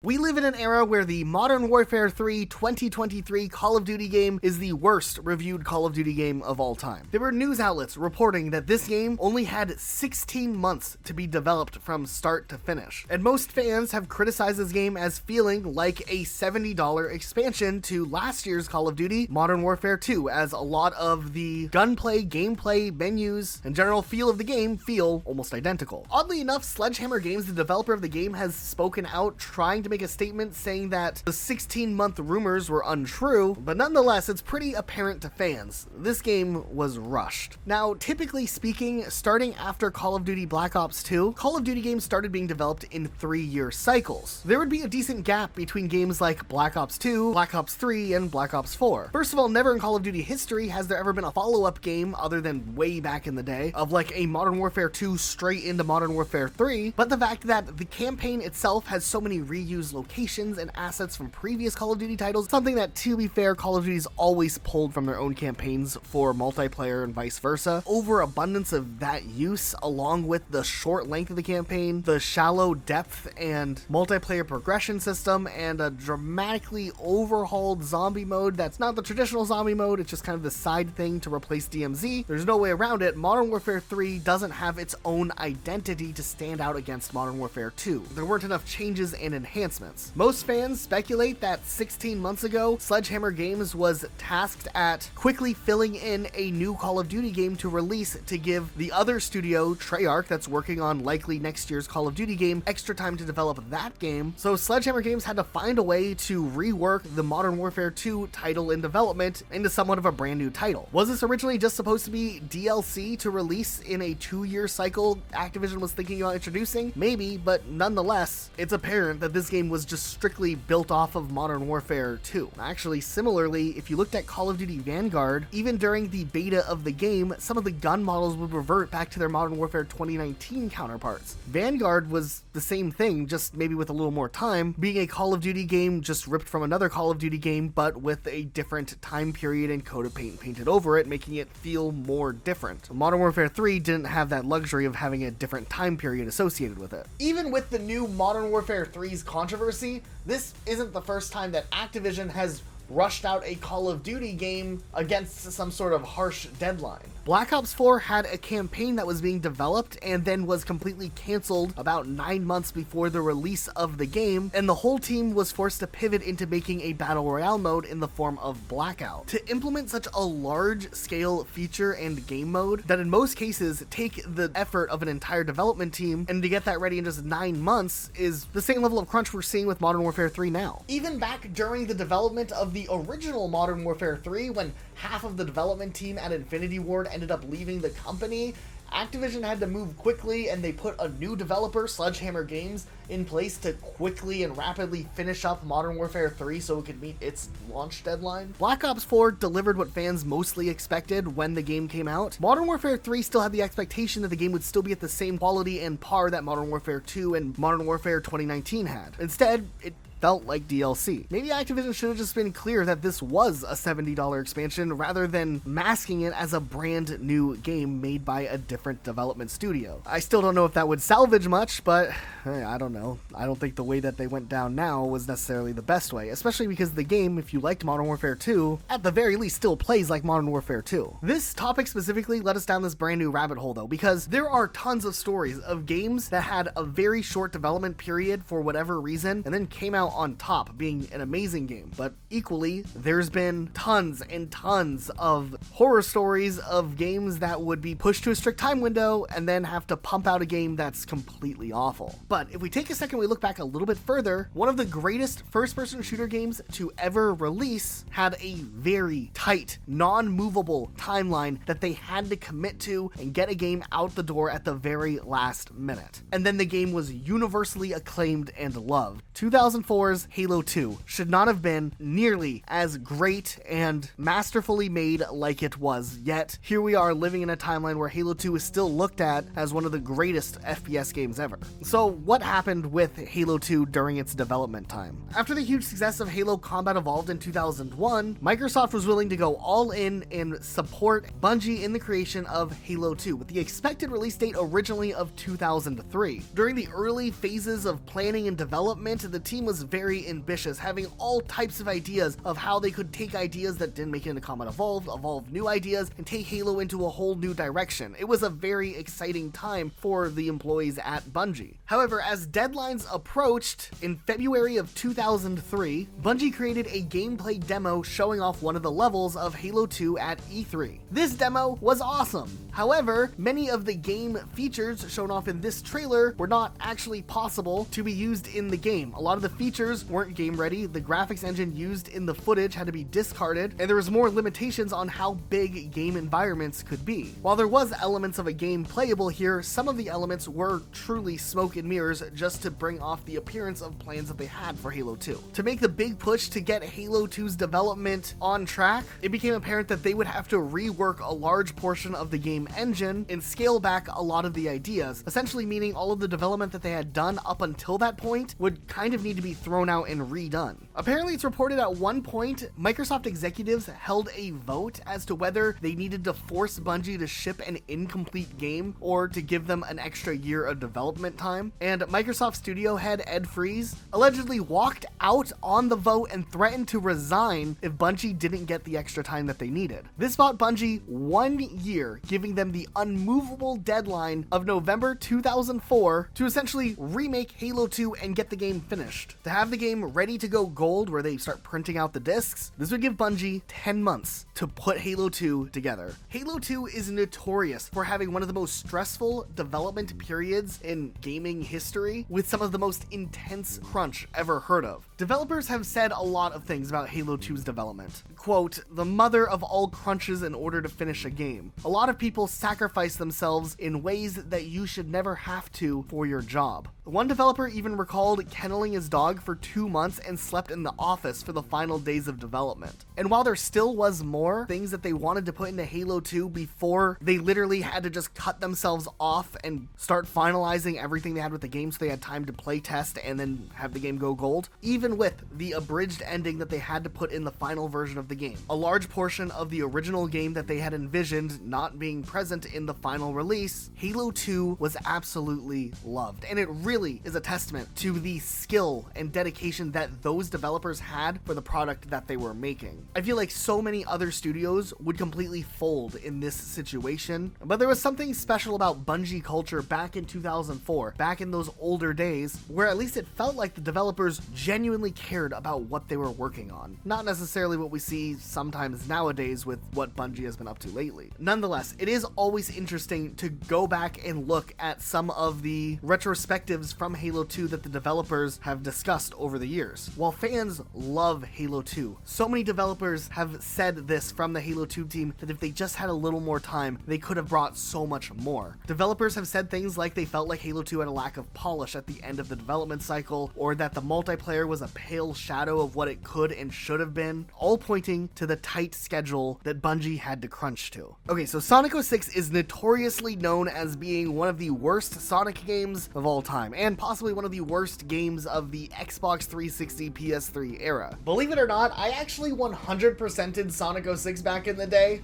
We live in an era where the Modern Warfare 3 2023 Call of Duty game is the worst reviewed Call of Duty game of all time. There were news outlets reporting that this game only had 16 months to be developed from start to finish, and most fans have criticized this game as feeling like a $70 expansion to last year's Call of Duty Modern Warfare 2, as a lot of the gunplay, gameplay, menus, and general feel of the game feel almost identical. Oddly enough, Sledgehammer Games, the developer of the game, has spoken out trying to make a statement saying that the 16-month rumors were untrue, but nonetheless, it's pretty apparent to fans. This game was rushed. Now, typically speaking, starting after Call of Duty Black Ops 2, Call of Duty games started being developed in 3-year cycles. There would be a decent gap between games like Black Ops 2, Black Ops 3, and Black Ops 4. First of all, never in Call of Duty history has there ever been a follow-up game, other than way back in the day, of like a Modern Warfare 2 straight into Modern Warfare 3, but the fact that the campaign itself has so many reused locations and assets from previous Call of Duty titles, something that, to be fair, Call of Duty's always pulled from their own campaigns for multiplayer and vice versa. Overabundance of that use, along with the short length of the campaign, the shallow depth and multiplayer progression system, and a dramatically overhauled zombie mode that's not the traditional zombie mode, it's just kind of the side thing to replace DMZ. There's no way around it. Modern Warfare 3 doesn't have its own identity to stand out against Modern Warfare 2. There weren't enough changes and enhancements. Most fans speculate that 16 months ago, Sledgehammer Games was tasked at quickly filling in a new Call of Duty game to release to give the other studio, Treyarch, that's working on likely next year's Call of Duty game, extra time to develop that game. So Sledgehammer Games had to find a way to rework the Modern Warfare 2 title in development into somewhat of a brand new title. Was this originally just supposed to be DLC to release in a 2-year cycle Activision was thinking about introducing? Maybe, but nonetheless, it's apparent that this game was just strictly built off of Modern Warfare 2. Actually, similarly, if you looked at Call of Duty Vanguard, even during the beta of the game, some of the gun models would revert back to their Modern Warfare 2019 counterparts. Vanguard was the same thing, just maybe with a little more time, being a Call of Duty game just ripped from another Call of Duty game, but with a different time period and coat of paint painted over it, making it feel more different. Modern Warfare 3 didn't have that luxury of having a different time period associated with it. Even with the new Modern Warfare 3's controversy, this isn't the first time that Activision has rushed out a Call of Duty game against some sort of harsh deadline. Black Ops 4 had a campaign that was being developed and then was completely canceled about 9 months before the release of the game, and the whole team was forced to pivot into making a Battle Royale mode in the form of Blackout. To implement such a large-scale feature and game mode that in most cases take the effort of an entire development team, and to get that ready in just 9 months is the same level of crunch we're seeing with Modern Warfare 3 now. Even back during the development of the original Modern Warfare 3, when half of the development team at Infinity Ward ended up leaving the company, Activision had to move quickly, and they put a new developer, Sledgehammer Games, in place to quickly and rapidly finish up Modern Warfare 3 so it could meet its launch deadline. Black Ops 4 delivered what fans mostly expected when the game came out. Modern Warfare 3 still had the expectation that the game would still be at the same quality and par that Modern Warfare 2 and Modern Warfare 2019 had. Instead, it felt like DLC. Maybe Activision should have just been clear that this was a $70 expansion rather than masking it as a brand new game made by a different development studio. I still don't know if that would salvage much, but hey, I don't know. I don't think the way that they went down now was necessarily the best way, especially because the game, if you liked Modern Warfare 2, at the very least still plays like Modern Warfare 2. This topic specifically led us down this brand new rabbit hole though, because there are tons of stories of games that had a very short development period for whatever reason and then came out on top, being an amazing game. But equally, there's been tons and tons of horror stories of games that would be pushed to a strict time window and then have to pump out a game that's completely awful. But if we take a second, we look back a little bit further, one of the greatest first-person shooter games to ever release had a very tight, non-movable timeline that they had to commit to and get a game out the door at the very last minute. And then the game was universally acclaimed and loved. 2004's Halo 2 should not have been nearly as great and masterfully made like it was, yet here we are living in a timeline where Halo 2 is still looked at as one of the greatest FPS games ever. So what happened with Halo 2 during its development time? After the huge success of Halo Combat Evolved in 2001, Microsoft was willing to go all in and support Bungie in the creation of Halo 2, with the expected release date originally of 2003. During the early phases of planning and development, the team was very ambitious, having all types of ideas of how they could take ideas that didn't make it into Combat Evolved, evolve new ideas, and take Halo into a whole new direction. It was a very exciting time for the employees at Bungie. However, as deadlines approached, in February of 2003, Bungie created a gameplay demo showing off one of the levels of Halo 2 at E3. This demo was awesome. However, many of the game features shown off in this trailer were not actually possible to be used in the game. A lot of the features weren't game ready, the graphics engine used in the footage had to be discarded, and there was more limitations on how big game environments could be. While there was elements of a game playable here, some of the elements were truly smoke and mirrors just to bring off the appearance of plans that they had for Halo 2. To make the big push to get Halo 2's development on track, it became apparent that they would have to rework a large portion of the game engine and scale back a lot of the ideas, essentially meaning all of the development that they had done up until that point would kind of need to be thrown out and redone. Apparently, it's reported at one point, Microsoft executives held a vote as to whether they needed to force Bungie to ship an incomplete game or to give them an extra year of development time, and Microsoft studio head Ed Freeze allegedly walked out on the vote and threatened to resign if Bungie didn't get the extra time that they needed. This bought Bungie 1 year, giving them the unmovable deadline of November 2004 to essentially remake Halo 2 and get the game finished. To have the game ready to go gold where they start printing out the discs, this would give Bungie 10 months to put Halo 2 together. Halo 2 is notorious for having one of the most stressful development periods in gaming history, with some of the most intense crunch ever heard of. Developers have said a lot of things about Halo 2's development. Quote, the mother of all crunches in order to finish a game. A lot of people sacrifice themselves in ways that you should never have to for your job. One developer even recalled kenneling his dog for 2 months and slept in the office for the final days of development. And while there still was more things that they wanted to put into Halo 2 before they literally had to just cut themselves off and start finalizing everything they had with the game so they had time to play test and then have the game go gold, even with the abridged ending that they had to put in the final version of the game, a large portion of the original game that they had envisioned not being present in the final release, Halo 2 was absolutely loved. And it really is a testament to the skill and dedication that those developers had for the product that they were making. I feel like so many other studios would completely fold in this situation, but there was something special about Bungie culture back in 2004, back in those older days, where at least it felt like the developers genuinely cared about what they were working on. Not necessarily what we see sometimes nowadays with what Bungie has been up to lately. Nonetheless, it is always interesting to go back and look at some of the retrospectives from Halo 2 that the developers have discussed over the years. While fans love Halo 2, so many developers have said this from the Halo 2 team that if they just had a little more time, they could have brought so much more. Developers have said things like they felt like Halo 2 had a lack of polish at the end of the development cycle, or that the multiplayer was a pale shadow of what it could and should have been, all pointing to the tight schedule that Bungie had to crunch to. Okay, so Sonic 06 is notoriously known as being one of the worst Sonic games of all time, and possibly one of the worst games of the Xbox 360 PS3 era. Believe it or not, I actually 100%ed Sonic 06 back in the day.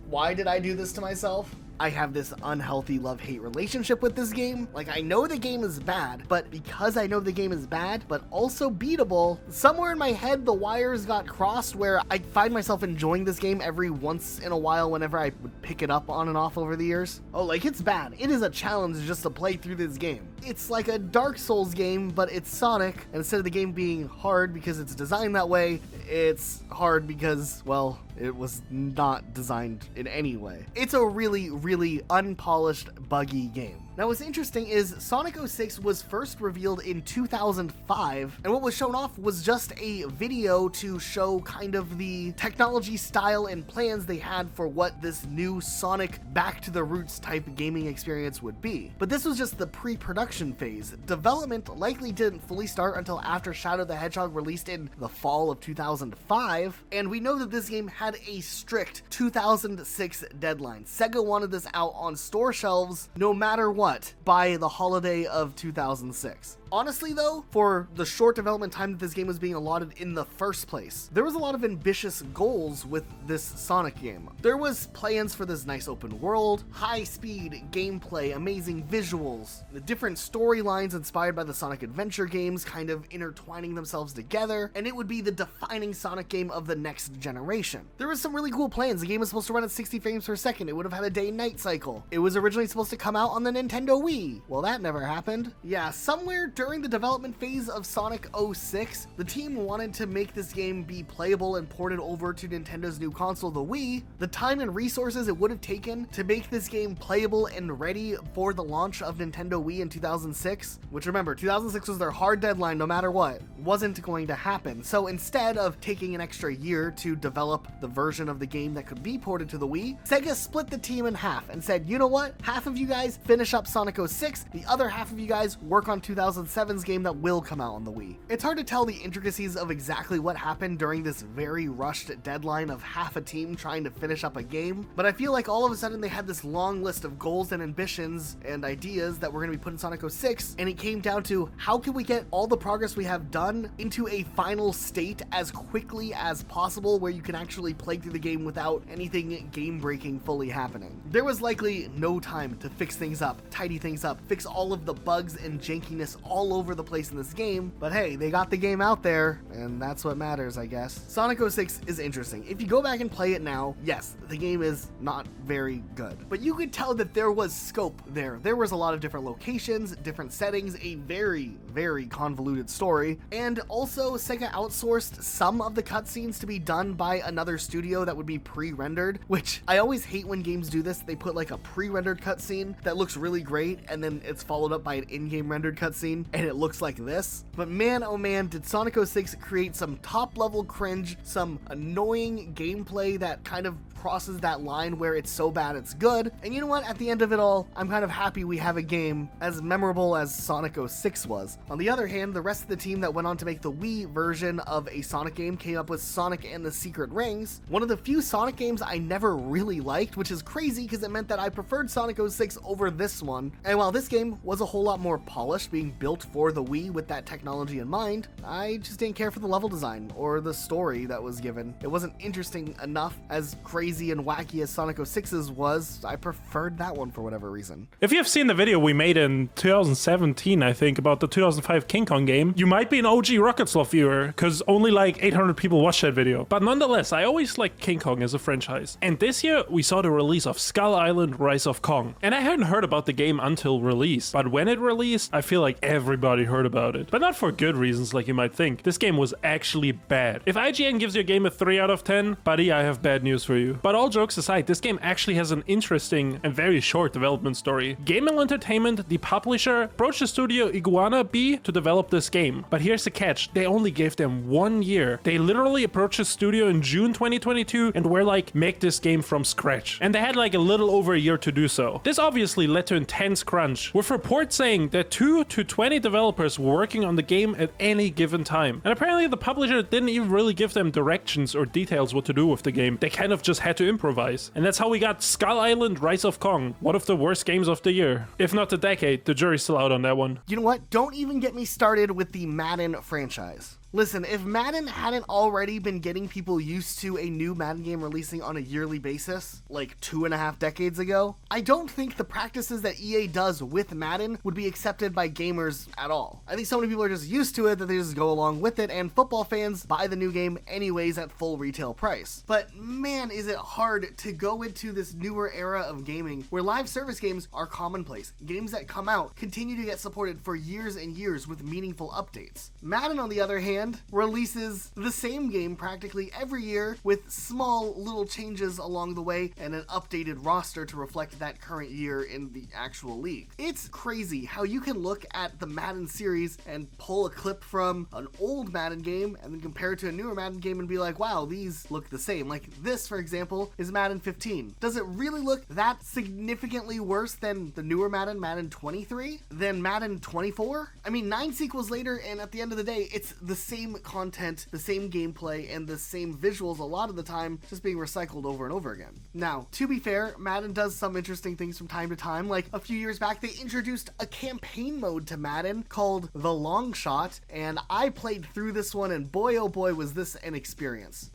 Why did I do this to myself? I have this unhealthy love-hate relationship with this game. Like, I know the game is bad, but because I know the game is bad, but also beatable, somewhere in my head, the wires got crossed where I find myself enjoying this game every once in a while whenever I would pick it up on and off over the years. Oh, like, it's bad. It is a challenge just to play through this game. It's like a Dark Souls game, but it's Sonic, and instead of the game being hard because it's designed that way, it's hard because, well, it was not designed in any way. It's a really unpolished, buggy game. Now, what's interesting is Sonic 06 was first revealed in 2005, and what was shown off was just a video to show kind of the technology, style, and plans they had for what this new Sonic back to the roots type gaming experience would be. But this was just the pre-production phase. Development likely didn't fully start until after Shadow the Hedgehog released in the fall of 2005, and we know that this game had a strict 2006 deadline. Sega wanted this out on store shelves no matter what by the holiday of 2006. Honestly though, for the short development time that this game was being allotted in the first place, there was a lot of ambitious goals with this Sonic game. There was plans for this nice open world, high-speed gameplay, amazing visuals, the different storylines inspired by the Sonic Adventure games kind of intertwining themselves together, and it would be the defining Sonic game of the next generation. There was some really cool plans. The game was supposed to run at 60 frames per second. It would have had a day-night cycle. It was originally supposed to come out on the Nintendo Wii. Well, that never happened. Yeah, somewhere during the development phase of Sonic 06, the team wanted to make this game be playable and ported over to Nintendo's new console, the Wii. The time and resources it would have taken to make this game playable and ready for the launch of Nintendo Wii in 2006, which remember, 2006 was their hard deadline no matter what, wasn't going to happen. So instead of taking an extra year to develop the version of the game that could be ported to the Wii, Sega split the team in half and said, you know what, half of you guys finish up Sonic 06, the other half of you guys work on 2007's game that will come out on the Wii. It's hard to tell the intricacies of exactly what happened during this very rushed deadline of half a team trying to finish up a game, but I feel like all of a sudden they had this long list of goals and ambitions and ideas that were going to be put in Sonic 06, and it came down to how can we get all the progress we have done into a final state as quickly as possible where you can actually play through the game without anything game-breaking fully happening. There was likely no time to fix things up, tidy things up, fix all of the bugs and jankiness all over the place in this game, but hey, they got the game out there, and that's what matters, I guess. Sonic 06 is interesting. If you go back and play it now, yes, the game is not very good, but you could tell that there was scope there. There was a lot of different locations, different settings, a very, very convoluted story, and also Sega outsourced some of the cutscenes to be done by another studio that would be pre-rendered, which I always hate when games do this. They put like a pre-rendered cutscene that looks really great, and then it's followed up by an in-game rendered cutscene, and it looks like this. But man, oh man, did Sonic 06 create some top-level cringe, some annoying gameplay that kind of crosses that line where it's so bad it's good. And you know what? At the end of it all, I'm kind of happy we have a game as memorable as Sonic 06 was. On the other hand, the rest of the team that went on to make the Wii version of a Sonic game came up with Sonic and the Secret Rings, one of the few Sonic games I never really liked, which is crazy because it meant that I preferred Sonic 06 over this one. And while this game was a whole lot more polished, being built for the Wii with that technology in mind, I just didn't care for the level design or the story that was given. It wasn't interesting enough. As crazy and wacky as Sonic 06's was, I preferred that one for whatever reason. If you have seen the video we made in 2017, I think, about the 2005 King Kong game, you might be an OG Rocket Sloth viewer, because only like 800 people watched that video. But nonetheless, I always liked King Kong as a franchise. And this year, we saw the release of Skull Island Rise of Kong. And I hadn't heard about the game until release. But when it released, I feel like everybody heard about it. But not for good reasons like you might think. This game was actually bad. If IGN gives your game a 3 out of 10, buddy, I have bad news for you. But all jokes aside, this game actually has an interesting and very short development story. Gamel Entertainment, the publisher, approached the studio Iguana B to develop this game. But here's the catch, they only gave them 1 year. They literally approached the studio in June 2022 and were like, make this game from scratch. And they had like a little over a year to do so. This obviously led to intense crunch, with reports saying that 2 to 20 developers were working on the game at any given time. And apparently the publisher didn't even really give them directions or details what to do with the game. They kind of just had to improvise. And that's how we got Skull Island Rise of Kong, one of the worst games of the year. If not the decade, the jury's still out on that one. You know what? Don't even get me started with the Madden franchise. Listen, if Madden hadn't already been getting people used to a new Madden game releasing on a yearly basis, like 2.5 decades ago, I don't think the practices that EA does with Madden would be accepted by gamers at all. I think so many people are just used to it that they just go along with it, and football fans buy the new game anyways at full retail price. But man, is it hard to go into this newer era of gaming where live service games are commonplace. Games that come out continue to get supported for years and years with meaningful updates. Madden, on the other hand, releases the same game practically every year with small little changes along the way and an updated roster to reflect that current year in the actual league. It's crazy how you can look at the Madden series and pull a clip from an old Madden game and then compare it to a newer Madden game and be like, wow, these look the same. Like this, for example, is Madden 15. Does it really look that significantly worse than the newer Madden, Madden 23? Than Madden 24? I mean, 9 sequels later, and at the end of the day, it's the same same content, the same gameplay, and the same visuals a lot of the time, just being recycled over and over again. Now, to be fair, Madden does some interesting things from time to time. Like a few years back, they introduced a campaign mode to Madden called The Long Shot, and I played through this one, and boy oh boy was this an experience.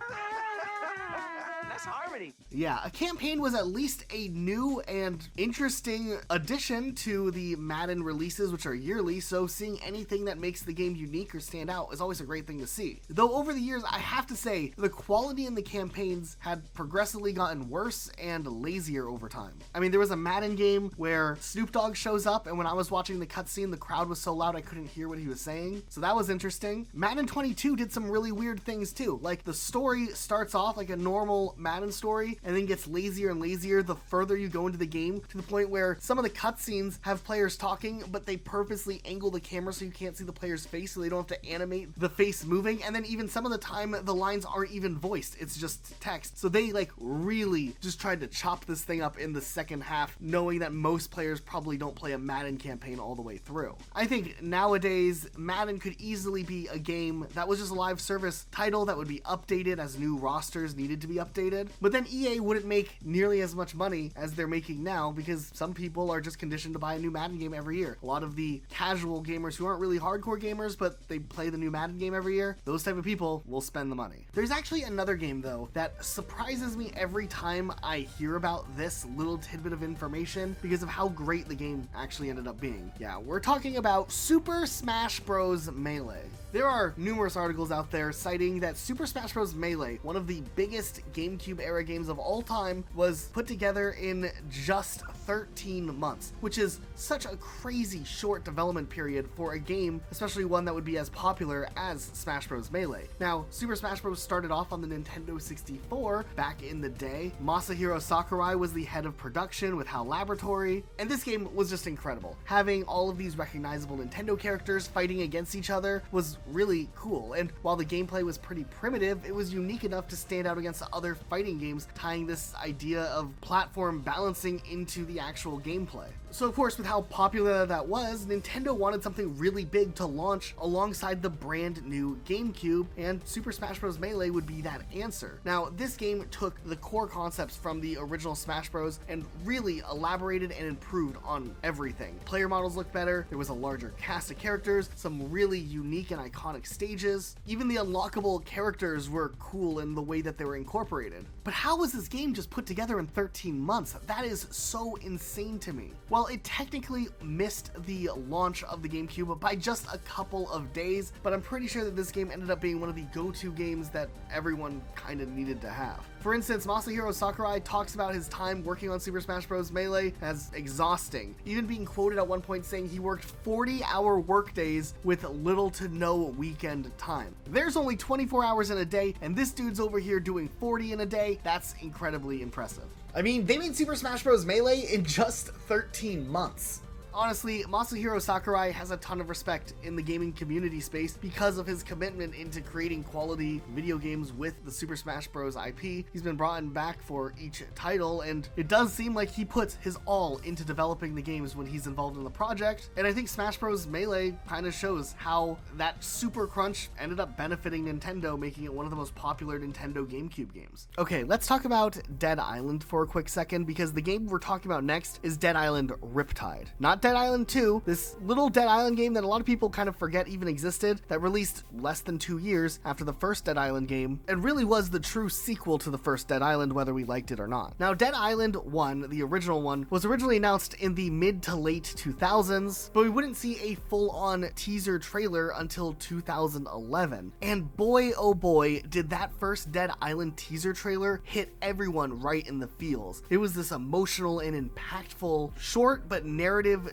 Harmony. Yeah, a campaign was at least a new and interesting addition to the Madden releases, which are yearly, so seeing anything that makes the game unique or stand out is always a great thing to see. Though over the years, I have to say, the quality in the campaigns had progressively gotten worse and lazier over time. I mean, there was a Madden game where Snoop Dogg shows up, and when I was watching the cutscene, the crowd was so loud I couldn't hear what he was saying, so that was interesting. Madden 22 did some really weird things too, like the story starts off like a normal Madden story and then gets lazier and lazier the further you go into the game, to the point where some of the cutscenes have players talking, but they purposely angle the camera so you can't see the player's face, so they don't have to animate the face moving, and then even some of the time the lines aren't even voiced, it's just text. So they like really just tried to chop this thing up in the second half, knowing that most players probably don't play a Madden campaign all the way through. I think nowadays Madden could easily be a game that was just a live service title that would be updated as new rosters needed to be updated, but then EA wouldn't make nearly as much money as they're making now, because some people are just conditioned to buy a new Madden game every year. A lot of the casual gamers who aren't really hardcore gamers, but they play the new Madden game every year, those type of people will spend the money. There's actually another game though that surprises me every time I hear about this little tidbit of information because of how great the game actually ended up being. Yeah, we're talking about Super Smash Bros. Melee. There are numerous articles out there citing that Super Smash Bros. Melee, one of the biggest GameCube era games of all time, was put together in just 13 months, which is such a crazy short development period for a game, especially one that would be as popular as Smash Bros. Melee. Now, Super Smash Bros. Started off on the Nintendo 64 back in the day. Masahiro Sakurai was the head of production with HAL Laboratory, and this game was just incredible. Having all of these recognizable Nintendo characters fighting against each other was really cool, and while the gameplay was pretty primitive, it was unique enough to stand out against other fighting games, tying this idea of platform balancing into the actual gameplay. So of course, with how popular that was, Nintendo wanted something really big to launch alongside the brand new GameCube, and Super Smash Bros. Melee would be that answer. Now, this game took the core concepts from the original Smash Bros. And really elaborated and improved on everything. Player models looked better, there was a larger cast of characters, some really unique and iconic stages. Even the unlockable characters were cool in the way that they were incorporated. But how was this game just put together in 13 months? That is so insane to me. Well, it technically missed the launch of the GameCube by just a couple of days, but I'm pretty sure that this game ended up being one of the go-to games that everyone kind of needed to have. For instance, Masahiro Sakurai talks about his time working on Super Smash Bros. Melee as exhausting, even being quoted at one point saying he worked 40-hour workdays with little to no weekend time. There's only 24 hours in a day, and this dude's over here doing 40 in a day. That's incredibly impressive. I mean, they made Super Smash Bros. Melee in just 13 months. Honestly, Masahiro Sakurai has a ton of respect in the gaming community space because of his commitment into creating quality video games with the Super Smash Bros. IP. He's been brought back for each title, and it does seem like he puts his all into developing the games when he's involved in the project, and I think Smash Bros. Melee kind of shows how that super crunch ended up benefiting Nintendo, making it one of the most popular Nintendo GameCube games. Okay, let's talk about Dead Island for a quick second, because the game we're talking about next is Dead Island Riptide. Not Dead Island 2, this little Dead Island game that a lot of people kind of forget even existed, that released less than 2 years after the first Dead Island game, and really was the true sequel to the first Dead Island, whether we liked it or not. Now, Dead Island 1, the original one, was originally announced in the mid to late 2000s, but we wouldn't see a full-on teaser trailer until 2011. And boy, oh boy, did that first Dead Island teaser trailer hit everyone right in the feels. It was this emotional and impactful, short but narrative-driven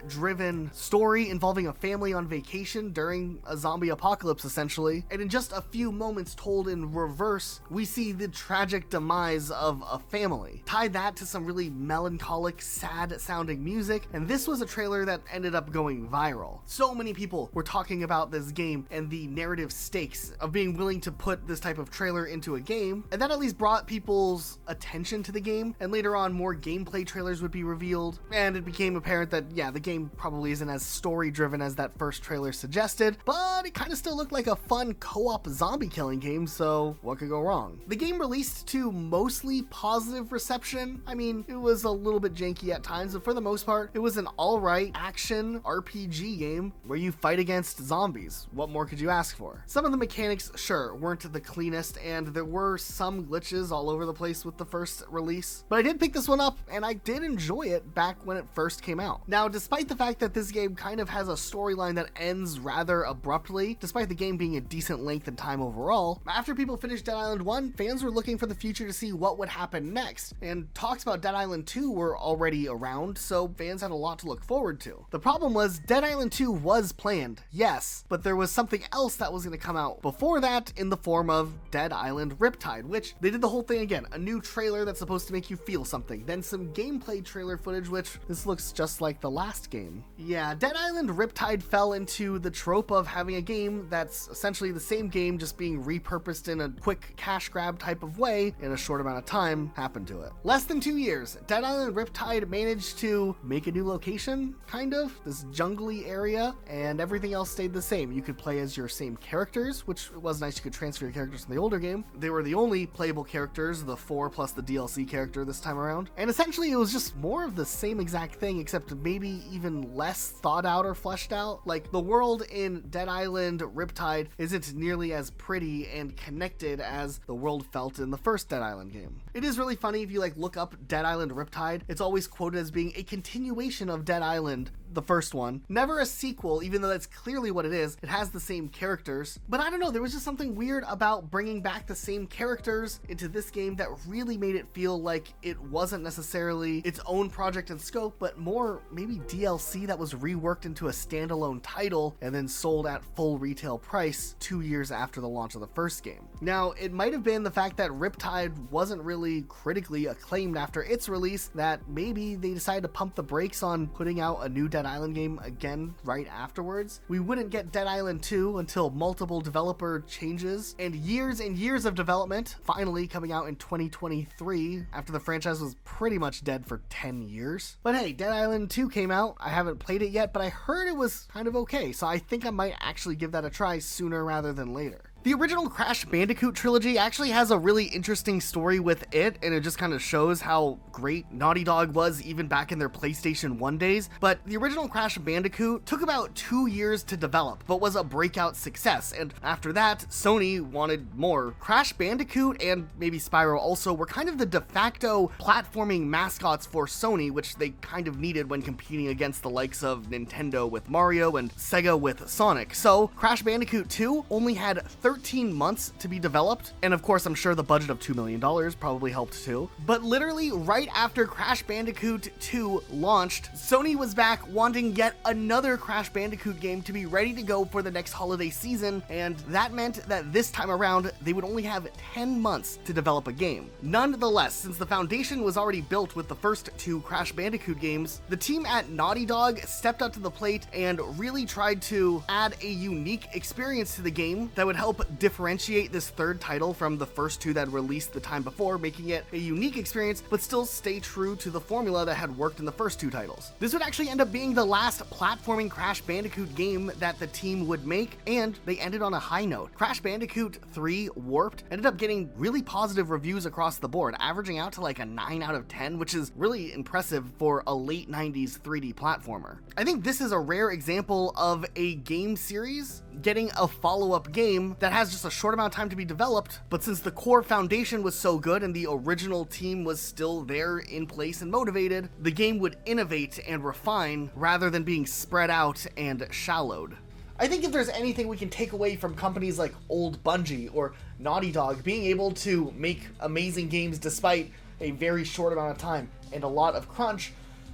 story involving a family on vacation during a zombie apocalypse, essentially. And in just a few moments told in reverse, we see the tragic demise of a family. Tie that to some really melancholic, sad-sounding music, and this was a trailer that ended up going viral. So many people were talking about this game and the narrative stakes of being willing to put this type of trailer into a game, and that at least brought people's attention to the game, and later on more gameplay trailers would be revealed, and it became apparent that, yeah, the game probably isn't as story-driven as that first trailer suggested, but it kind of still looked like a fun co-op zombie killing game, so what could go wrong? The game released to mostly positive reception. I mean, it was a little bit janky at times, but for the most part, it was an alright action RPG game where you fight against zombies. What more could you ask for? Some of the mechanics, sure, weren't the cleanest, and there were some glitches all over the place with the first release, but I did pick this one up, and I did enjoy it back when it first came out. Now, despite the fact that this game kind of has a storyline that ends rather abruptly, despite the game being a decent length and time overall, after people finished Dead Island 1, fans were looking for the future to see what would happen next, and talks about Dead Island 2 were already around, so fans had a lot to look forward to. The problem was, Dead Island 2 was planned, yes, but there was something else that was going to come out before that in the form of Dead Island Riptide, which they did the whole thing again, a new trailer that's supposed to make you feel something, then some gameplay trailer footage, which this looks just like the last game. Yeah, Dead Island Riptide fell into the trope of having a game that's essentially the same game just being repurposed in a quick cash grab type of way in a short amount of time happened to it. Less than 2 years, Dead Island Riptide managed to make a new location, kind of, this jungly area, and everything else stayed the same. You could play as your same characters, which was nice. You could transfer your characters from the older game. They were the only playable characters, the 4 plus the DLC character this time around. And essentially it was just more of the same exact thing, except maybe even less thought out or fleshed out. Like, the world in Dead Island Riptide isn't nearly as pretty and connected as the world felt in the first Dead Island game. It is really funny if you look up Dead Island Riptide, it's always quoted as being a continuation of Dead Island, the first one. Never a sequel, even though that's clearly what it is. It has the same characters. But I don't know, there was just something weird about bringing back the same characters into this game that really made it feel like it wasn't necessarily its own project and scope, but more maybe DLC that was reworked into a standalone title and then sold at full retail price 2 years after the launch of the first game. Now, it might have been the fact that Riptide wasn't really critically acclaimed after its release that maybe they decided to pump the brakes on putting out a new Dead Island game again right afterwards. We wouldn't get Dead Island 2 until multiple developer changes and years of development, finally coming out in 2023 after the franchise was pretty much dead for 10 years. But hey, Dead Island 2 came out. I haven't played it yet, but I heard it was kind of okay, so I think I might actually give that a try sooner rather than later. The original Crash Bandicoot trilogy actually has a really interesting story with it, and it just kind of shows how great Naughty Dog was even back in their PlayStation 1 days. But the original Crash Bandicoot took about 2 years to develop, but was a breakout success, and after that, Sony wanted more. Crash Bandicoot and maybe Spyro also were kind of the de facto platforming mascots for Sony, which they kind of needed when competing against the likes of Nintendo with Mario and Sega with Sonic. So Crash Bandicoot 2 only had 13 months to be developed, and of course I'm sure the budget of $2 million probably helped too. But literally right after Crash Bandicoot 2 launched, Sony was back wanting yet another Crash Bandicoot game to be ready to go for the next holiday season, and that meant that this time around they would only have 10 months to develop a game. Nonetheless, since the foundation was already built with the first 2 Crash Bandicoot games, the team at Naughty Dog stepped up to the plate and really tried to add a unique experience to the game that would help differentiate this third title from the first 2 that released the time before, making it a unique experience but still stay true to the formula that had worked in the first 2 titles. This would actually end up being the last platforming Crash Bandicoot game that the team would make, and they ended on a high note. Crash Bandicoot 3 Warped ended up getting really positive reviews across the board, averaging out to like a 9 out of 10, which is really impressive for a late 90s 3D platformer. I think this is a rare example of a game series getting a follow-up game that has just a short amount of time to be developed, but since the core foundation was so good and the original team was still there in place and motivated, the game would innovate and refine rather than being spread out and shallowed. I think if there's anything we can take away from companies like old Bungie or Naughty Dog being able to make amazing games despite a very short amount of time and a lot of crunch,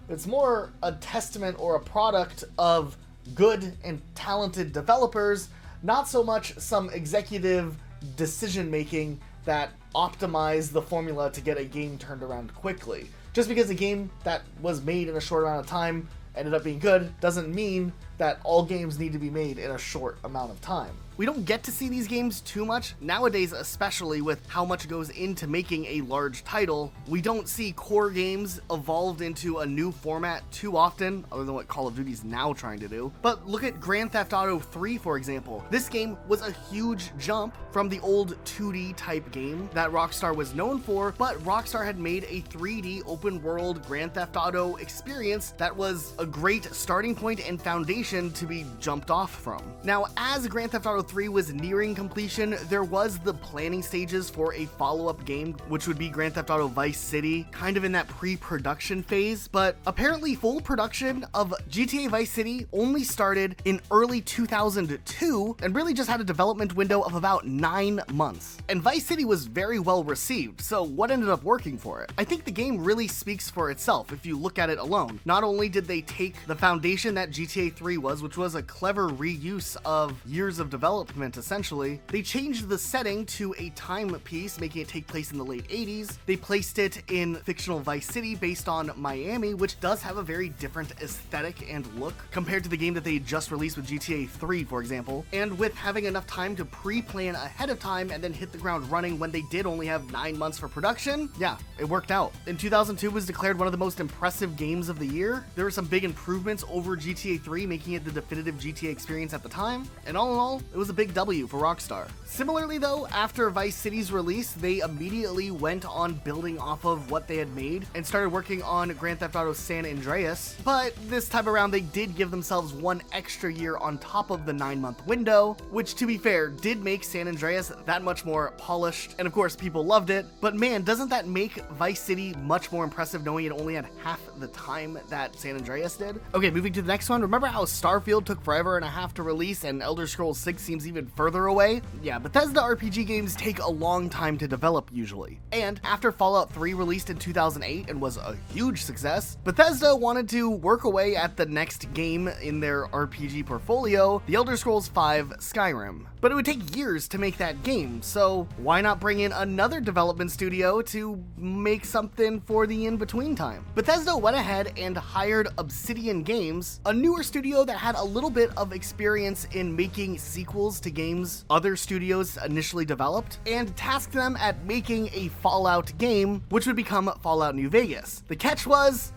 it's more a testament or a product of good and talented developers, not so much some executive decision making that optimized the formula to get a game turned around quickly. Just because a game that was made in a short amount of time ended up being good doesn't mean that all games need to be made in a short amount of time. We don't get to see these games too much nowadays, especially with how much goes into making a large title. We don't see core games evolved into a new format too often, other than what Call of Duty's now trying to do. But look at Grand Theft Auto 3, for example. This game was a huge jump from the old 2D type game that Rockstar was known for, but Rockstar had made a 3D open world Grand Theft Auto experience that was a great starting point and foundation to be jumped off from. Now, as Grand Theft Auto 3 was nearing completion, there was the planning stages for a follow-up game, which would be Grand Theft Auto Vice City, kind of in that pre-production phase, but apparently full production of GTA Vice City only started in early 2002 and really just had a development window of about 9 months. And Vice City was very well received, so what ended up working for it? I think the game really speaks for itself if you look at it alone. Not only did they take the foundation that GTA 3 was, which was a clever reuse of years of development essentially, they changed the setting to a timepiece, making it take place in the late 80s. They placed it in fictional Vice City based on Miami, which does have a very different aesthetic and look compared to the game that they just released with GTA 3, for example. And with having enough time to pre-plan ahead of time and then hit the ground running when they did only have 9 months for production, yeah, it worked out. In 2002 was declared one of the most impressive games of the year. There were some big improvements over GTA 3, making it the definitive GTA experience at the time, and all in all, it was a big W for Rockstar. Similarly though, after Vice City's release, they immediately went on building off of what they had made and started working on Grand Theft Auto San Andreas, but this time around they did give themselves 1 extra year on top of the 9-month window, which to be fair, did make San Andreas that much more polished, and of course people loved it, but man, doesn't that make Vice City much more impressive knowing it only had half the time that San Andreas did? Okay, moving to the next one, remember how Starfield took forever and a half to release and Elder Scrolls 6 seems even further away? Yeah, Bethesda RPG games take a long time to develop usually. And after Fallout 3 released in 2008 and was a huge success, Bethesda wanted to work away at the next game in their RPG portfolio, The Elder Scrolls V Skyrim. But it would take years to make that game, so why not bring in another development studio to make something for the in-between time? Bethesda went ahead and hired Obsidian Games, a newer studio that had a little bit of experience in making sequels to games other studios initially developed, and tasked them at making a Fallout game, which would become Fallout New Vegas. The catch was,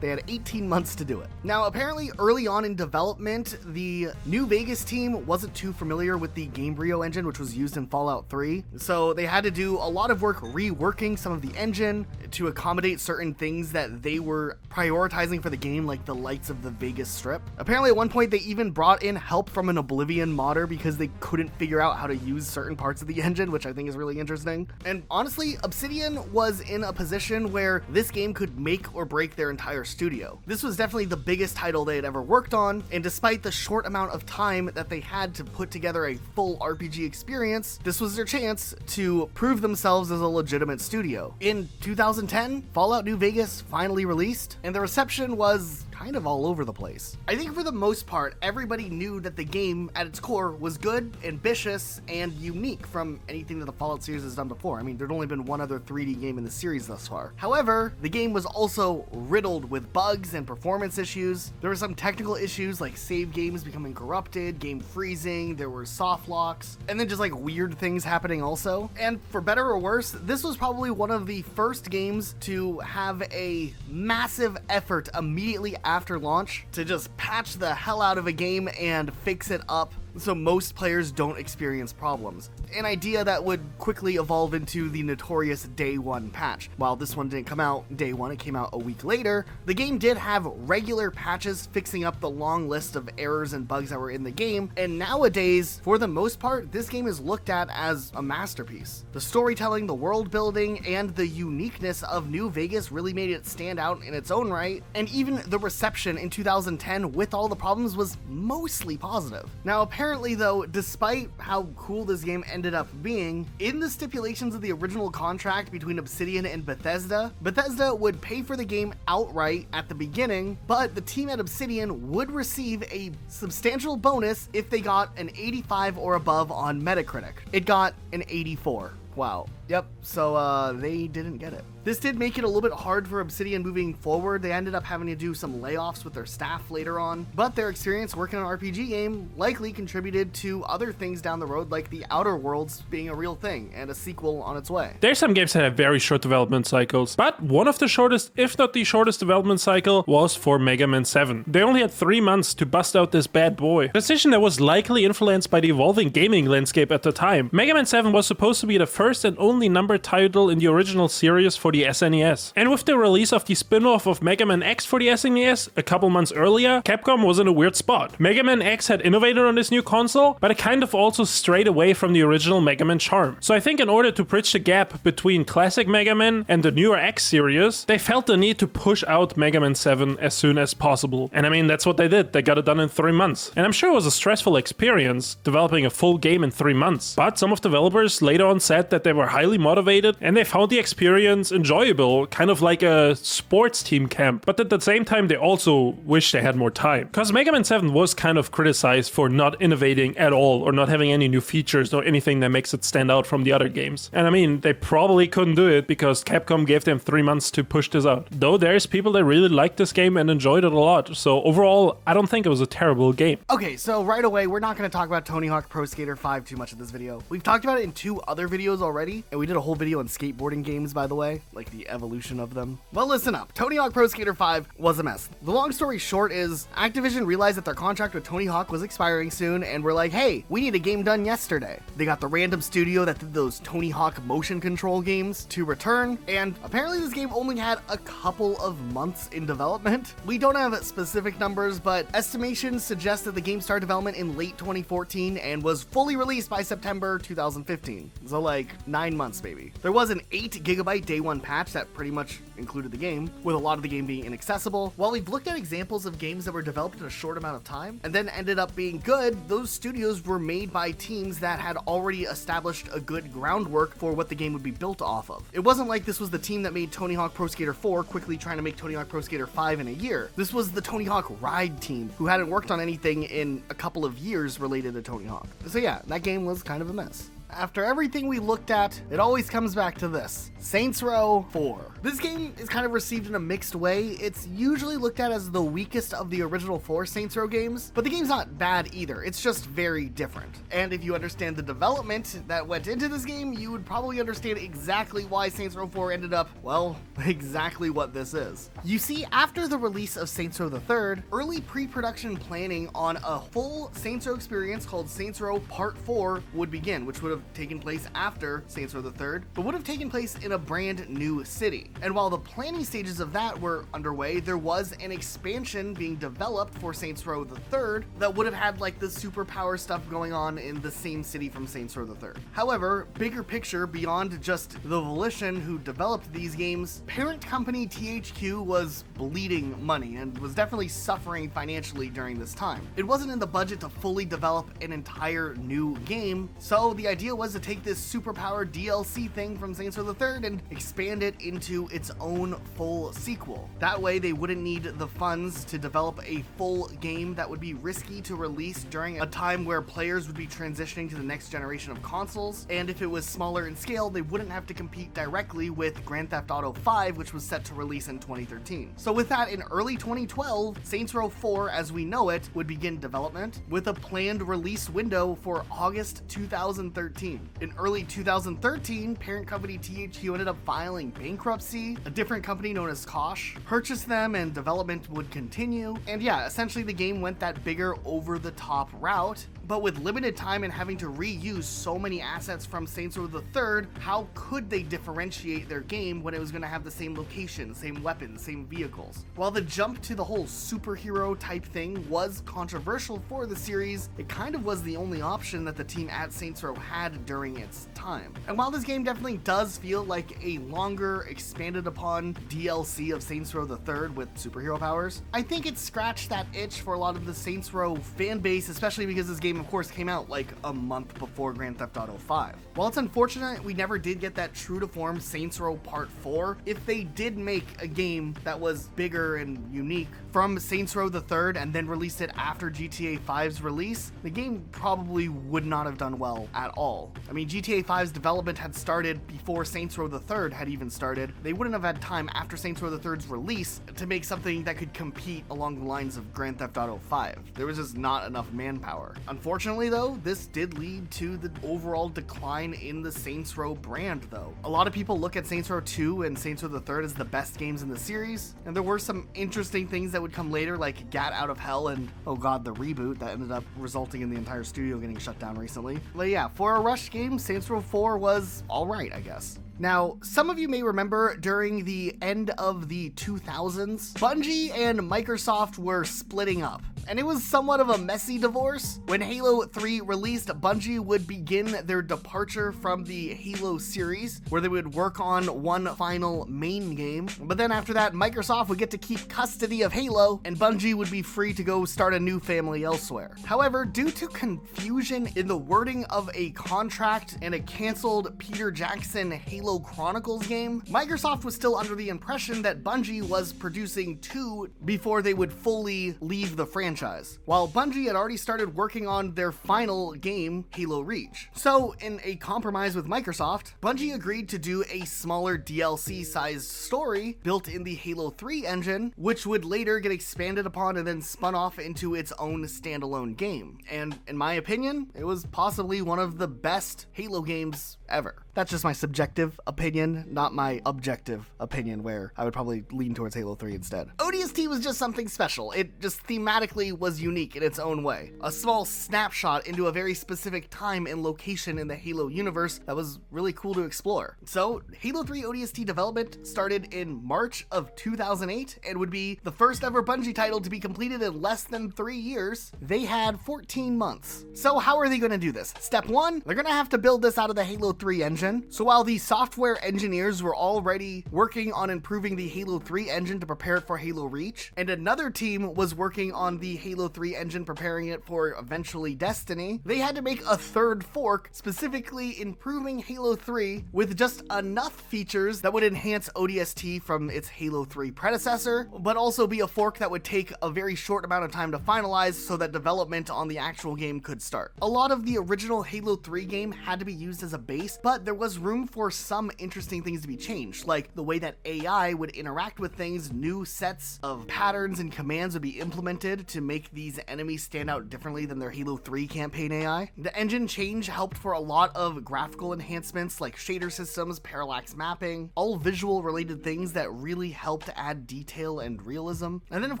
they had 18 months to do it. Now, apparently early on in development, the New Vegas team wasn't too familiar with the Gamebryo engine, which was used in Fallout 3, so they had to do a lot of work reworking some of the engine to accommodate certain things that they were prioritizing for the game, like the lights of the Vegas Strip. Apparently at one point they even brought in help from an Oblivion modder because they couldn't figure out how to use certain parts of the engine, which I think is really interesting. And honestly, Obsidian was in a position where this game could make or break their entire studio. This was definitely the biggest title they had ever worked on, and despite the short amount of time that they had to put together a full RPG experience, this was their chance to prove themselves as a legitimate studio. In 2010, Fallout New Vegas finally released, and the reception was kind of all over the place. I think for the most part, everybody knew that the game at its core was good, ambitious, and unique from anything that the Fallout series has done before. I mean, there'd only been one other 3D game in the series thus far. However, the game was also riddled with bugs and performance issues. There were some technical issues like save games becoming corrupted, game freezing, there were soft locks, and then just like weird things happening also. And for better or worse, this was probably one of the first games to have a massive effort immediately after launch to just patch the hell out of a game and fix it up so most players don't experience problems. An idea that would quickly evolve into the notorious Day 1 patch. While this one didn't come out Day 1, it came out a week later, the game did have regular patches fixing up the long list of errors and bugs that were in the game, and nowadays, for the most part, this game is looked at as a masterpiece. The storytelling, the world building, and the uniqueness of New Vegas really made it stand out in its own right, and even the reception in 2010 with all the problems was mostly positive. Now, apparently though, despite how cool this game ended up being, in the stipulations of the original contract between Obsidian and Bethesda, Bethesda would pay for the game outright at the beginning, but the team at Obsidian would receive a substantial bonus if they got an 85 or above on Metacritic. It got an 84. Wow. Yep, so they didn't get it. This did make it a little bit hard for Obsidian moving forward. They ended up having to do some layoffs with their staff later on, but their experience working on an RPG game likely contributed to other things down the road, like the Outer Worlds being a real thing and a sequel on its way. There's some games that have very short development cycles, but one of the shortest, if not the shortest development cycle was for Megaman 7. They only had 3 months to bust out this bad boy. A decision that was likely influenced by the evolving gaming landscape at the time. Megaman 7 was supposed to be the first and only numbered title in the original series for the SNES. And with the release of the spin-off of Mega Man X for the SNES a couple months earlier, Capcom was in a weird spot. Mega Man X had innovated on this new console, but it kind of also strayed away from the original Mega Man charm. So I think in order to bridge the gap between classic Mega Man and the newer X series, they felt the need to push out Mega Man 7 as soon as possible. And I mean, that's what they did. They got it done in 3 months. And I'm sure it was a stressful experience developing a full game in 3 months. But some of the developers later on said that they were highly motivated and they found the experience enjoyable, kind of like a sports team camp. But at the same time, they also wish they had more time. Because Mega Man 7 was kind of criticized for not innovating at all or not having any new features or anything that makes it stand out from the other games. And I mean, they probably couldn't do it because Capcom gave them 3 months to push this out. Though there's people that really liked this game and enjoyed it a lot. So overall, I don't think it was a terrible game. Okay, so right away, we're not going to talk about Tony Hawk Pro Skater 5 too much in this video. We've talked about it in 2 other videos already, and we did a whole video on skateboarding games, by the way, like the evolution of them. Well, listen up. Tony Hawk Pro Skater 5 was a mess. The long story short is Activision realized that their contract with Tony Hawk was expiring soon, and were like, hey, we need a game done yesterday. They got the random studio that did those Tony Hawk motion control games to return, and apparently this game only had a couple of months in development. We don't have specific numbers, but estimations suggest that the game started development in late 2014 and was fully released by September 2015. So like 9 months maybe. There was an 8GB day one patch that pretty much included the game, with a lot of the game being inaccessible. While we've looked at examples of games that were developed in a short amount of time and then ended up being good, those studios were made by teams that had already established a good groundwork for what the game would be built off of. It wasn't like this was the team that made Tony Hawk Pro Skater 4 quickly trying to make Tony Hawk Pro Skater 5 in a year. This was the Tony Hawk Ride team who hadn't worked on anything in a couple of years related to Tony Hawk. So yeah, that game was kind of a mess. After everything we looked at, it always comes back to this. Saints Row 4. This game is kind of received in a mixed way. It's usually looked at as the weakest of the original 4 Saints Row games, but the game's not bad either. It's just very different. And if you understand the development that went into this game, you would probably understand exactly why Saints Row 4 ended up, well, exactly what this is. You see, after the release of Saints Row the Third, early pre-production planning on a full Saints Row experience called Saints Row Part 4 would begin, which would have taken place after Saints Row the Third, but would have taken place in a brand new city. And while the planning stages of that were underway, there was an expansion being developed for Saints Row the Third that would have had like the superpower stuff going on in the same city from Saints Row the Third. However, bigger picture, beyond just the Volition who developed these games, parent company THQ was bleeding money and was definitely suffering financially during this time. It wasn't in the budget to fully develop an entire new game, so the idea was to take this superpowered DLC thing from Saints Row the Third and expand it into its own full sequel. That way they wouldn't need the funds to develop a full game that would be risky to release during a time where players would be transitioning to the next generation of consoles, and if it was smaller in scale, they wouldn't have to compete directly with Grand Theft Auto 5, which was set to release in 2013. So with that, in early 2012, Saints Row 4 as we know it would begin development, with a planned release window for August 2013. In early 2013, parent company THQ ended up filing bankruptcy. A different company known as Koch purchased them and development would continue. And yeah, essentially the game went that bigger over-the-top route, but with limited time and having to reuse so many assets from Saints Row the Third, how could they differentiate their game when it was going to have the same location, same weapons, same vehicles? While the jump to the whole superhero type thing was controversial for the series, it kind of was the only option that the team at Saints Row had during its time. And while this game definitely does feel like a longer, expanded upon DLC of Saints Row the Third with superhero powers, I think it scratched that itch for a lot of the Saints Row fan base, especially because this game of course came out like a month before Grand Theft Auto 5. While it's unfortunate we never did get that true to form Saints Row Part 4, if they did make a game that was bigger and unique from Saints Row the Third and then released it after GTA 5's release, the game probably would not have done well at all. all. I mean, GTA 5's development had started before Saints Row the Third had even started. They wouldn't have had time after Saints Row the Third's release to make something that could compete along the lines of Grand Theft Auto 5. There was just not enough manpower. Unfortunately though, this did lead to the overall decline in the Saints Row brand though. A lot of people look at Saints Row 2 and Saints Row the Third as the best games in the series, and there were some interesting things that would come later, like Gat Out of Hell and, oh god, the reboot that ended up resulting in the entire studio getting shut down recently. But yeah, for a rush game, Saints Row 4 was alright, I guess. Now, some of you may remember during the end of the 2000s, Bungie and Microsoft were splitting up. And it was somewhat of a messy divorce. When Halo 3 released, Bungie would begin their departure from the Halo series, where they would work on one final main game. But then after that, Microsoft would get to keep custody of Halo, and Bungie would be free to go start a new family elsewhere. However, due to confusion in the wording of a contract and a canceled Peter Jackson Halo Chronicles game, Microsoft was still under the impression that Bungie was producing 2 before they would fully leave the franchise, while Bungie had already started working on their final game, Halo Reach. So, in a compromise with Microsoft, Bungie agreed to do a smaller DLC-sized story built in the Halo 3 engine, which would later get expanded upon and then spun off into its own standalone game. And in my opinion, it was possibly one of the best Halo games ever. That's just my subjective opinion, not my objective opinion, where I would probably lean towards Halo 3 instead. ODST was just something special. It just thematically was unique in its own way. A small snapshot into a very specific time and location in the Halo universe that was really cool to explore. So, Halo 3 ODST development started in March of 2008 and would be the first ever Bungie title to be completed in less than 3 years. They had 14 months. So how are they going to do this? Step 1, they're going to have to build this out of the Halo 3 engine. So while the software engineers were already working on improving the Halo 3 engine to prepare it for Halo Reach, and another team was working on the Halo 3 engine preparing it for eventually Destiny, they had to make a third fork specifically improving Halo 3 with just enough features that would enhance ODST from its Halo 3 predecessor, but also be a fork that would take a very short amount of time to finalize so that development on the actual game could start. A lot of the original Halo 3 game had to be used as a base, but there was room for some interesting things to be changed, like the way that AI would interact with things. New sets of patterns and commands would be implemented to make these enemies stand out differently than their Halo 3 campaign AI. The engine change helped for a lot of graphical enhancements like shader systems, parallax mapping, all visual related things that really helped add detail and realism. And then of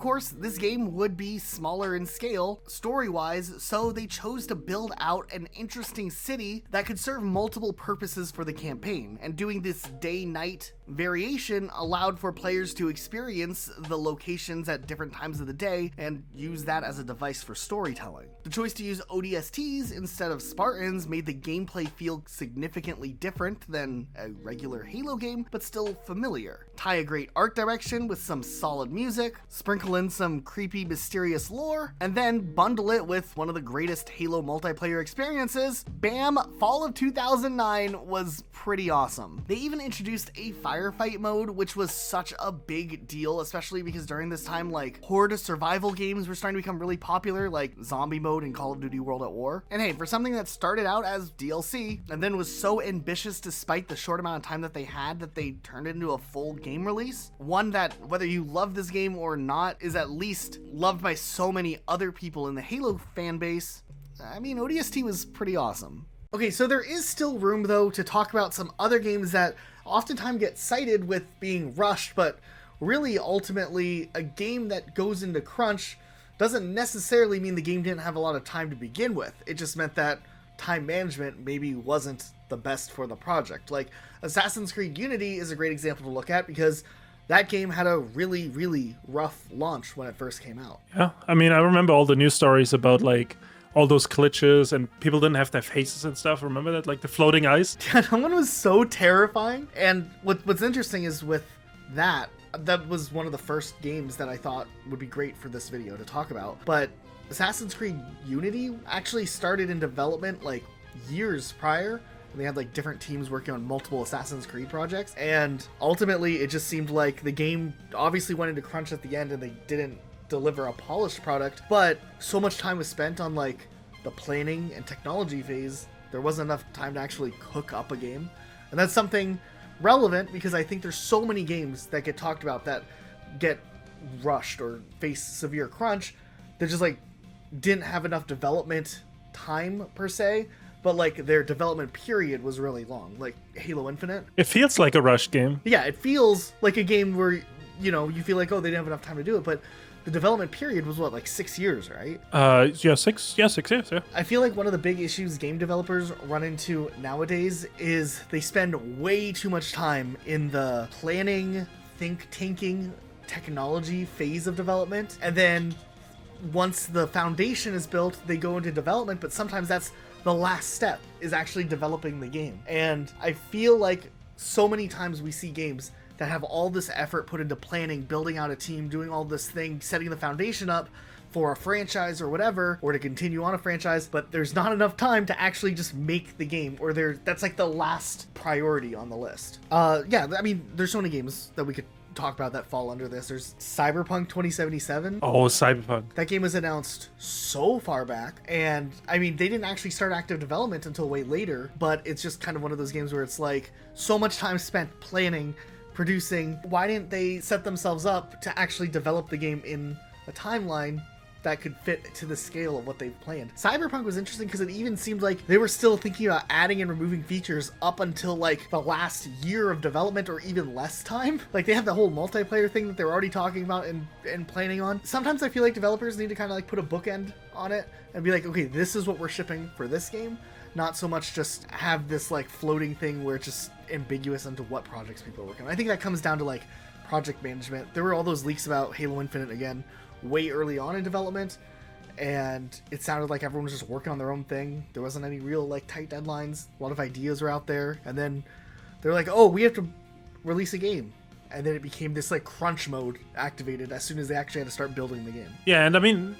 course, this game would be smaller in scale, story-wise, so they chose to build out an interesting city that could serve multiple purposes for the campaign, and doing this day-night variation allowed for players to experience the locations at different times of the day and use that as a device for storytelling. The choice to use ODSTs instead of Spartans made the gameplay feel significantly different than a regular Halo game, but still familiar. Tie a great art direction with some solid music, sprinkle in some creepy, mysterious lore, and then bundle it with one of the greatest Halo multiplayer experiences. Bam! Fall of 2009 was pretty awesome. They even introduced a firefight mode, which was such a big deal, especially because during this time, like, horde survival games were starting to become really popular, like zombie mode in Call of Duty World at War. And hey, for something that started out as DLC and then was so ambitious despite the short amount of time that they had, that they turned it into a full game release, one that, whether you love this game or not, is at least loved by so many other people in the Halo fan base. I mean, ODST was pretty awesome. Okay, so there is still room though to talk about some other games that oftentimes get cited with being rushed, but really ultimately a game that goes into crunch doesn't necessarily mean the game didn't have a lot of time to begin with. It just meant that time management maybe wasn't the best for the project. Like Assassin's Creed Unity is a great example to look at because that game had a really, really rough launch when it first came out. Yeah, I mean, I remember all the news stories about like all those glitches and people didn't have their faces and stuff. Remember that? Like the floating ice? Yeah, that one was so terrifying. And what's interesting is with that was one of the first games that I thought would be great for this video to talk about. But Assassin's Creed Unity actually started in development like years prior. They had like different teams working on multiple Assassin's Creed projects. And ultimately it just seemed like the game obviously went into crunch at the end and they didn't deliver a polished product, but so much time was spent on like the planning and technology phase There wasn't enough time to actually cook up a game. And that's something relevant because I think there's so many games that get talked about that get rushed or face severe crunch that just like didn't have enough development time per se, but like their development period was really long, like Halo Infinite. It feels like a rushed game. Yeah, it feels like a game where, you know, you feel like, oh, they didn't have enough time to do it, but the development period was what, like 6 years, right? Yeah, 6 years, yeah. I feel like one of the big issues game developers run into nowadays is they spend way too much time in the planning, tanking, technology phase of development, and then once the foundation is built, they go into development, but sometimes that's the last step, is actually developing the game. And I feel like so many times we see games that have all this effort put into planning, building out a team, doing all this thing, setting the foundation up for a franchise or whatever, or to continue on a franchise, but there's not enough time to actually just make the game, or that's like the last priority on the list. Yeah, I mean, there's so many games that we could talk about that fall under this. There's Cyberpunk 2077. Oh, Cyberpunk. That game was announced so far back, and I mean, they didn't actually start active development until way later, but it's just kind of one of those games where it's like so much time spent planning, producing. Why didn't they set themselves up to actually develop the game in a timeline that could fit to the scale of what they've planned? Cyberpunk was interesting because it even seemed like they were still thinking about adding and removing features up until like the last year of development or even less time. Like they have the whole multiplayer thing that they're already talking about and planning on. Sometimes I feel like developers need to kind of like put a bookend on it and be like, okay, this is what we're shipping for this game. Not so much just have this like floating thing where it's just ambiguous into what projects people are working on. I think that comes down to like project management. There were all those leaks about Halo Infinite again way early on in development, and it sounded like everyone was just working on their own thing. There wasn't any real like tight deadlines. A lot of ideas were out there, and then they're like, oh, we have to release a game, and then it became this like crunch mode activated as soon as they actually had to start building the game. Yeah, and I mean,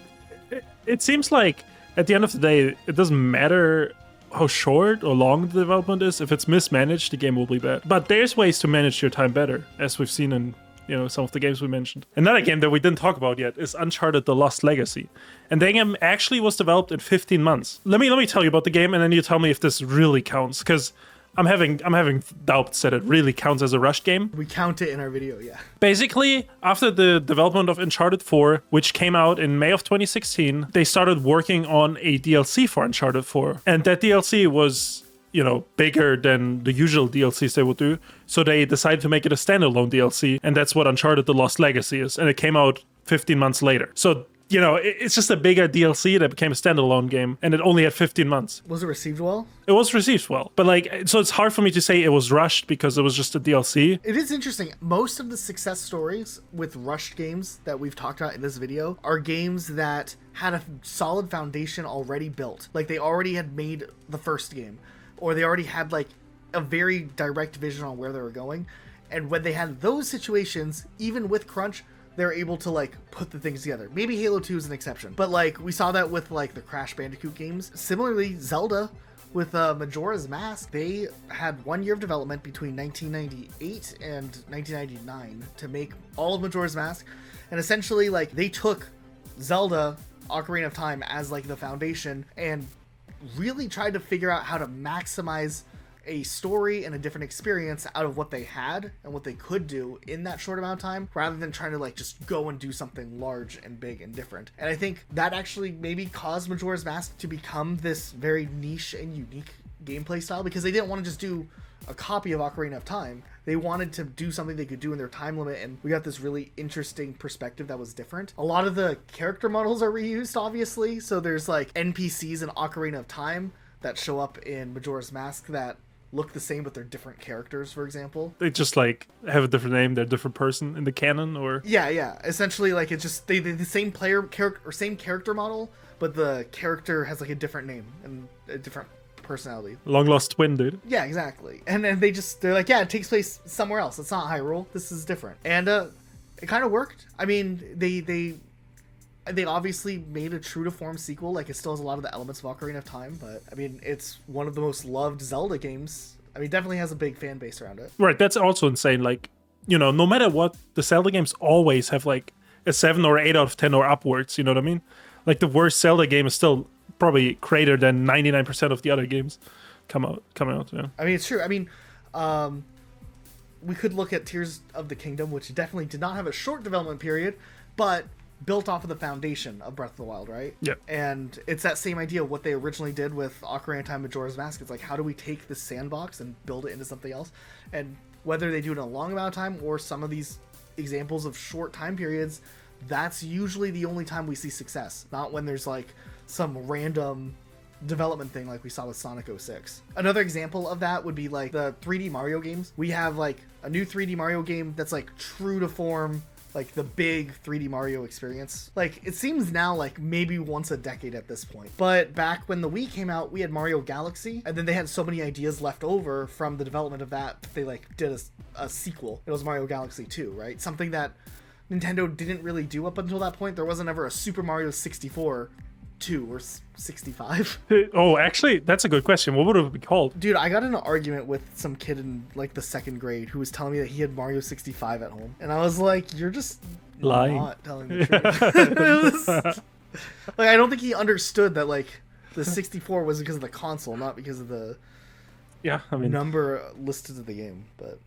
it seems like at the end of the day, it doesn't matter how short or long the development is. If it's mismanaged, the game will be bad. But there's ways to manage your time better, as we've seen in, you know, some of the games we mentioned. Another game that we didn't talk about yet is Uncharted: The Lost Legacy. And that game actually was developed in 15 months. Let me tell you about the game, and then you tell me if this really counts, because I'm having doubts that it really counts as a rushed game. We count it in our video, yeah. Basically, after the development of Uncharted 4, which came out in May of 2016, they started working on a DLC for Uncharted 4. And that DLC was, you know, bigger than the usual DLCs they would do. So they decided to make it a standalone DLC, and that's what Uncharted: The Lost Legacy is. And it came out 15 months later. So, you know, it's just a bigger DLC that became a standalone game, and it only had 15 months. Was it received well? It was received well. But, like, so it's hard for me to say it was rushed because it was just a DLC. It is interesting. Most of the success stories with rushed games that we've talked about in this video are games that had a solid foundation already built. Like, they already had made the first game, or they already had, like, a very direct vision on where they were going. And when they had those situations, even with crunch, they're able to like put the things together. Maybe Halo 2 is an exception, but like we saw that with like the Crash Bandicoot games. Similarly, Zelda with Majora's Mask, they had 1 year of development between 1998 and 1999 to make all of Majora's Mask, and essentially like they took Zelda Ocarina of Time as like the foundation and really tried to figure out how to maximize a story and a different experience out of what they had and what they could do in that short amount of time, rather than trying to like just go and do something large and big and different. And I think that actually maybe caused Majora's Mask to become this very niche and unique gameplay style, because they didn't want to just do a copy of Ocarina of Time. They wanted to do something they could do in their time limit, and we got this really interesting perspective that was different. A lot of the character models are reused, obviously, so there's like NPCs in Ocarina of Time that show up in Majora's Mask that look the same, but they're different characters, for example. They just like have a different name, they're a different person in the canon, or yeah. Essentially, like it's just they the same player character or same character model, but the character has like a different name and a different personality. Long lost twin, dude. Yeah, exactly. And then they're like, yeah, it takes place somewhere else. It's not Hyrule. This is different. And it kind of worked. I mean, they obviously made a true to form sequel. Like, it still has a lot of the elements of Ocarina of Time, but I mean, it's one of the most loved Zelda games. I mean, it definitely has a big fan base around it. Right, that's also insane. Like, you know, no matter what, the Zelda games always have like a 7 or 8 out of 10 or upwards, you know what I mean? Like, the worst Zelda game is still probably greater than 99% of the other games. come out. Yeah. I mean, it's true. I mean, we could look at Tears of the Kingdom, which definitely did not have a short development period, but built off of the foundation of Breath of the Wild, right? Yeah. And it's that same idea of what they originally did with Ocarina of Time Majora's Mask. It's like, how do we take this sandbox and build it into something else? And whether they do it in a long amount of time or some of these examples of short time periods, that's usually the only time we see success. Not when there's like some random development thing like we saw with Sonic 06. Another example of that would be like the 3D Mario games. We have like a new 3D Mario game that's like true to form, like the big 3D Mario experience. Like it seems now like maybe once a decade at this point. But back when the Wii came out, we had Mario Galaxy, and then they had so many ideas left over from the development of that, they like did a sequel. It was Mario Galaxy 2, right? Something that Nintendo didn't really do up until that point. There wasn't ever a Super Mario 64 2 or 65. Oh, actually, that's a good question. What would it be called? Dude, I got in an argument with some kid in like the second grade who was telling me that he had Mario 65 at home, and I was like, "You're just lying, not telling the truth." Like, I don't think he understood that like the 64 was because of the console, not because of the number listed to the game. But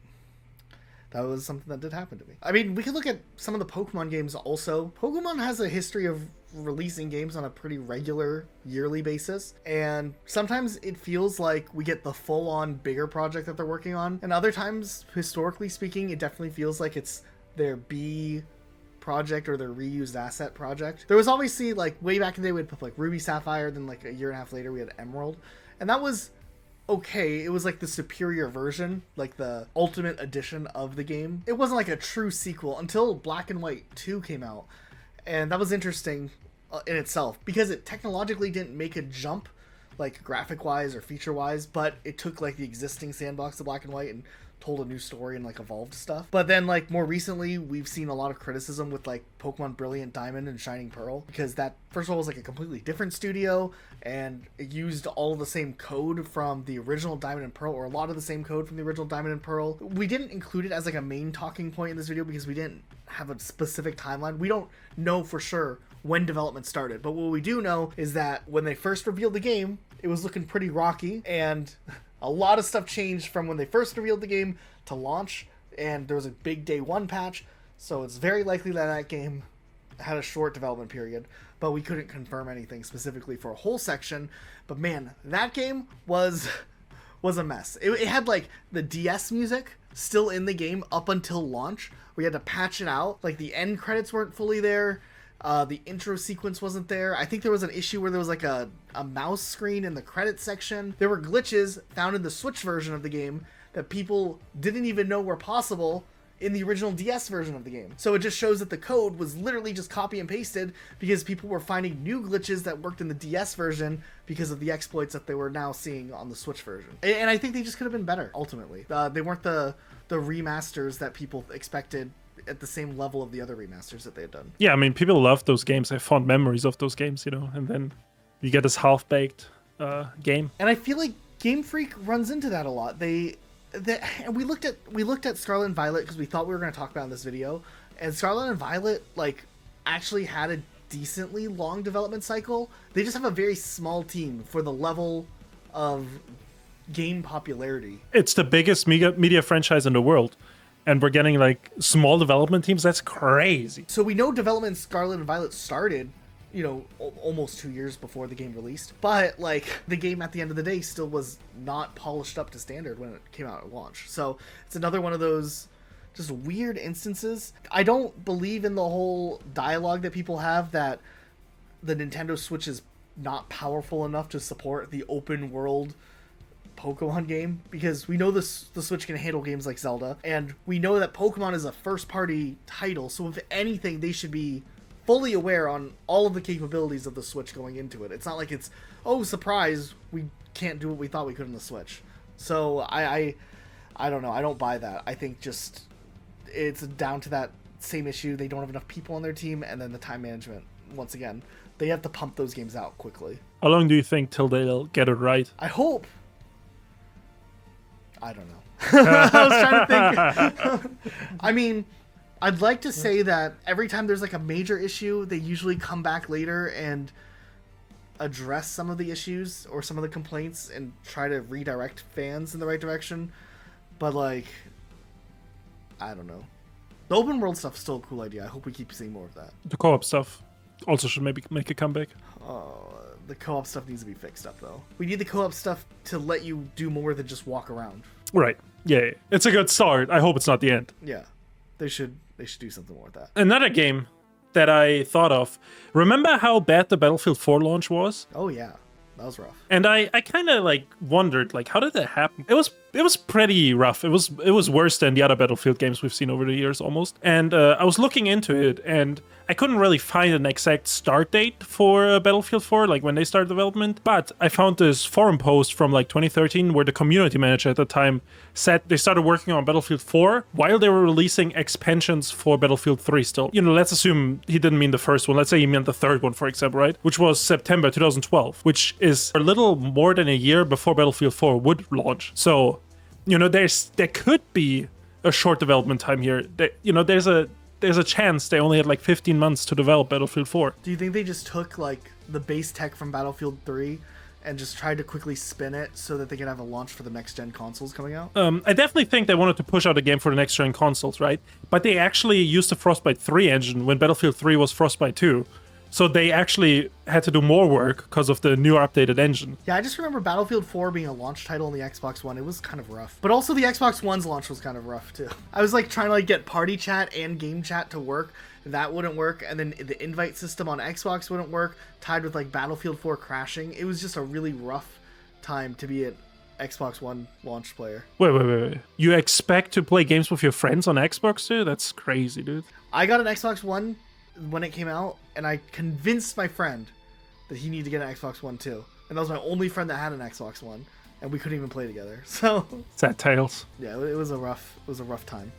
that was something that did happen to me. I mean, we could look at some of the Pokemon games also. Pokemon has a history of releasing games on a pretty regular yearly basis, and sometimes it feels like we get the full-on bigger project that they're working on, and other times, historically speaking, it definitely feels like it's their B project or their reused asset project. There was obviously like way back in the day we had like Ruby Sapphire, then like a year and a half later we had Emerald, and that was okay. It was like the superior version, like the ultimate edition of the game. It wasn't like a true sequel until Black and White 2 came out. And that was interesting in itself because it technologically didn't make a jump like graphic wise or feature wise, but it took like the existing sandbox of Black and White and told a new story and like evolved stuff. But then like more recently we've seen a lot of criticism with like Pokemon Brilliant Diamond and Shining Pearl, because that first of all was like a completely different studio and it used all the same code from the original Diamond and Pearl, or a lot of the same code from the original Diamond and Pearl. We didn't include it as like a main talking point in this video because we didn't have a specific timeline. We don't know for sure when development started, but what we do know is that when they first revealed the game, it was looking pretty rocky, and a lot of stuff changed from when they first revealed the game to launch, and there was a big day one patch, so it's very likely that that game had a short development period, but we couldn't confirm anything specifically for a whole section. But man, that game was a mess. It had like the DS music still in the game up until launch. We had to patch it out. Like the end credits weren't fully there. The intro sequence wasn't there. I think there was an issue where there was like a mouse screen in the credits section. There were glitches found in the Switch version of the game that people didn't even know were possible in the original DS version of the game. So it just shows that the code was literally just copy and pasted because people were finding new glitches that worked in the DS version because of the exploits that they were now seeing on the Switch version. And I think they just could have been better, ultimately. They weren't the remasters that people expected at the same level of the other remasters that they had done. Yeah, I mean, people love those games. I have fond memories of those games, you know, and then you get this half-baked game. And I feel like Game Freak runs into that a lot. And we looked at Scarlet and Violet because we thought we were going to talk about it in this video, and Scarlet and Violet like actually had a decently long development cycle. They just have a very small team for the level of game popularity. It's the biggest media franchise in the world, and we're getting like small development teams. That's crazy. So we know development in Scarlet and Violet started, you know, almost 2 years before the game released, but like the game at the end of the day still was not polished up to standard when it came out at launch. So it's another one of those just weird instances. I don't believe in the whole dialogue that people have that the Nintendo Switch is not powerful enough to support the open world Pokemon game, because we know the Switch can handle games like Zelda, and we know that Pokemon is a first party title, so if anything they should be fully aware on all of the capabilities of the Switch going into it. It's not like it's, oh, surprise, we can't do what we thought we could in the Switch. So I don't know. I don't buy that. I think just it's down to that same issue. They don't have enough people on their team, and then the time management. Once again, they have to pump those games out quickly. How long do you think till they'll get it right? I hope. I don't know. I was trying to think. I mean, I'd like to say that every time there's like a major issue, they usually come back later and address some of the issues or some of the complaints and try to redirect fans in the right direction. But like, I don't know. The open world stuff is still a cool idea. I hope we keep seeing more of that. The co-op stuff also should maybe make a comeback. Oh, the co-op stuff needs to be fixed up though. We need the co-op stuff to let you do more than just walk around. Right. Yeah. It's a good start. I hope it's not the end. Yeah. They should do something more with that. Another game that I thought of. Remember how bad the Battlefield 4 launch was? Oh yeah. That was rough. And I kind of like wondered, like, how did that happen? It was pretty rough. It was worse than the other Battlefield games we've seen over the years almost. And I was looking into it, and I couldn't really find an exact start date for Battlefield 4, like when they started development. But I found this forum post from like 2013 where the community manager at the time said they started working on Battlefield 4 while they were releasing expansions for Battlefield 3 still. You know, let's assume he didn't mean the first one. Let's say he meant the third one, for example, right? Which was September 2012, which is a little more than a year before Battlefield 4 would launch. So, you know, there could be a short development time here. You know, there's a chance they only had like 15 months to develop Battlefield 4. Do you think they just took like the base tech from Battlefield 3 and just tried to quickly spin it so that they could have a launch for the next gen consoles coming out? I definitely think they wanted to push out a game for the next gen consoles, right? But they actually used the Frostbite 3 engine when Battlefield 3 was Frostbite 2. So they actually had to do more work because of the new updated engine. Yeah, I just remember Battlefield 4 being a launch title on the Xbox One. It was kind of rough. But also the Xbox One's launch was kind of rough too. I was like trying to like get party chat and game chat to work. That wouldn't work. And then the invite system on Xbox wouldn't work, tied with like Battlefield 4 crashing. It was just a really rough time to be an Xbox One launch player. Wait. You expect to play games with your friends on Xbox too? That's crazy, dude. I got an Xbox One when it came out, and I convinced my friend that he needed to get an Xbox One too. And that was my only friend that had an Xbox One, and we couldn't even play together. So sad tales. Yeah, it was a rough time.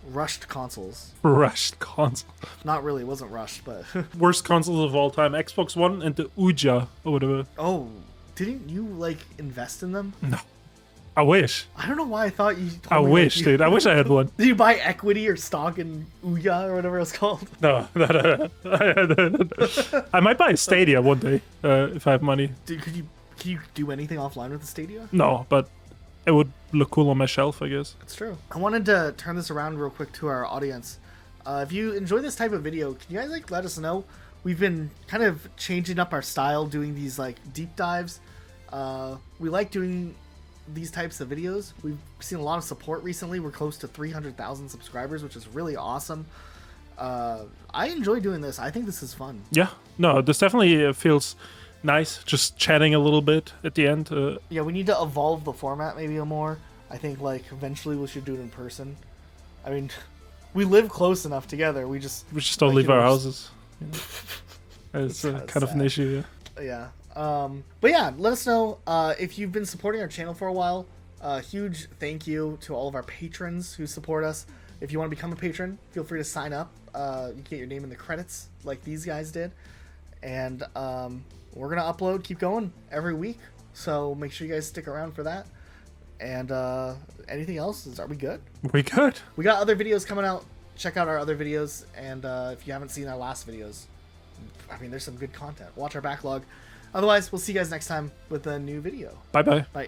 Rushed consoles. Rushed console. Not really, it wasn't rushed, but worst consoles of all time: Xbox One and the Ouija or whatever. Oh, didn't you like invest in them? No. I wish. I don't know why I thought you told I me wish, dude. I wish I had one. Did you buy equity or stock in Ouya or whatever it's called? No. I might buy a Stadia one day if I have money. Dude, can you do anything offline with the Stadia? No, but it would look cool on my shelf, I guess. That's true. I wanted to turn this around real quick to our audience. If you enjoy this type of video, can you guys like let us know? We've been kind of changing up our style, doing these like deep dives. We like doing these types of videos. We've seen a lot of support recently. We're close to 300,000 subscribers, which is really awesome. I enjoy doing this. I think this is fun. Yeah, no, this definitely feels nice, just chatting a little bit at the end. Yeah, we need to evolve the format maybe more. I think like eventually we should do it in person. I mean, we live close enough together. We just don't like, leave our houses. Yeah. It's kind sad. of an issue, yeah. Yeah. But yeah, let us know if you've been supporting our channel for a while. Huge thank you to all of our patrons who support us. If you want to become a patron, feel free to sign up. You can get your name in the credits like these guys did. And we're going to upload, keep going every week. So make sure you guys stick around for that. And anything else? Are we good? We good. We got other videos coming out. Check out our other videos. And if you haven't seen our last videos, I mean, there's some good content. Watch our backlog. Otherwise, we'll see you guys next time with a new video. Bye-bye. Bye.